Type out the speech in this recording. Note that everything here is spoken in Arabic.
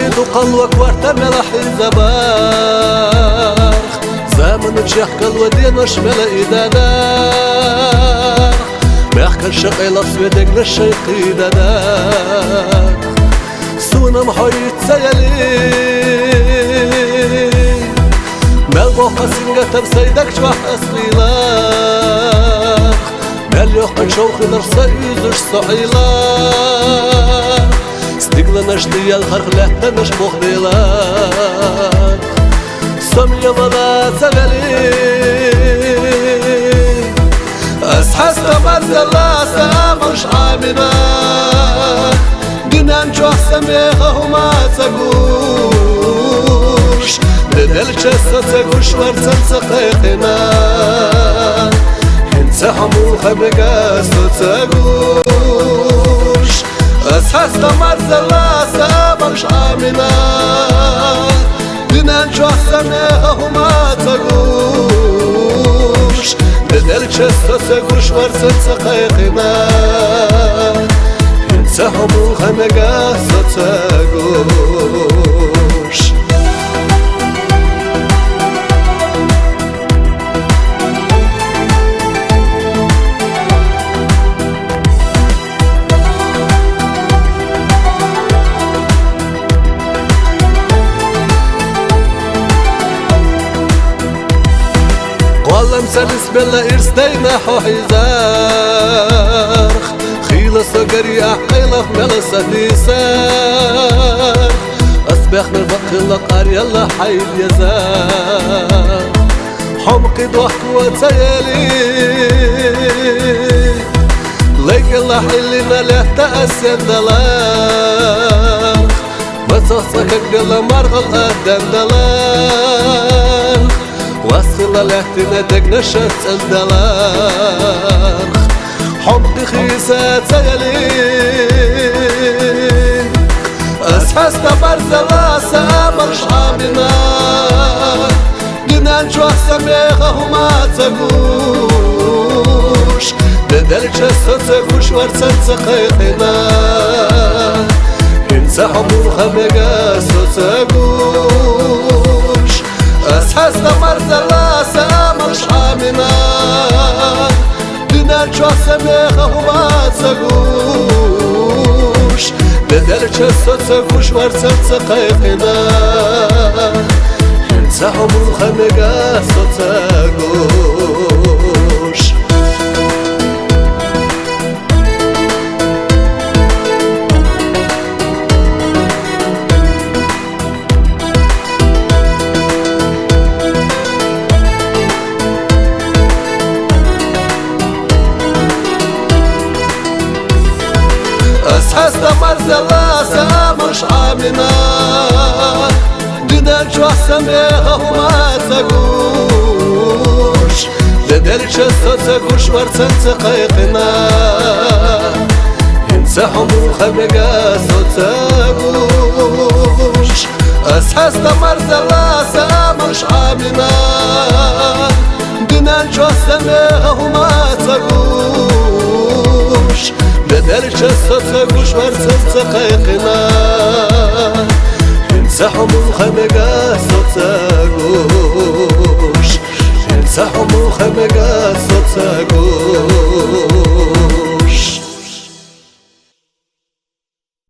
حمقي قلوك وارتمل حزبار زمن تشحكل ودينش ملا إدادار محكل شقيلة سويدك للشيقي دادار سونا محيط سيالي ملبو قسنجة تبسيدك شوح أسليلار مليوخ شوخ نرسا يزوش صعيلار ستيقلناش ديا الخرق لحتناش بخديلار سمية ولا سبلي أسحس تبرز الله سامش عامنا دينان جوح سميخه وما تقوش لدل جسد تقوش ورسل سقيقنا انت حموخة بقاسو تقوش أسحس تبرز الله سامش عامنا دينان جوح سميخه وما تقوش لدل جسد تقوش ورسل سقيقنا انت حموخة بقاسو تقوش والله مسلس بلا إرستينا حوحيزارخ خيلة سقري أحقيلة ملسة ديسار أسبخ من فقل قاري الله حيل يزار حمقي دوحك وتيالي ليك الله حيلي ملح تأسين دلاخ وتصحصك بلا مرغل أدن دلاخ وصل لحتنا دقنا شرط الدلارخ حمقي خيسات سيالين أسحس تبرز راسا مرش عامنا دينان جوح سميخه وما تقوش بدل جسد تقوش ورسل سقيقنا انت حموخة بقاسو تقوش أسحس تمرز الراسة مرش عامنا دينان جوح سميخه وما تقوش بدل جسد تقوش ورسل سقيقنا انت حموخة بقاسو تقوش أسحس تمرز الراسة مرش عامنا دينان جوح سميخه وما تقوش لدل جسد تقوش ورسل سقيقنا انت حموخة بقاسو تقوش أسحس تمرز الراسة مرش عامنا دينان جوح سميخه وما تقوش بدل جسد تقوش ورسل سقيقنا انت حموخة بقاسو تقوش انت حموخة بقاسو تقوش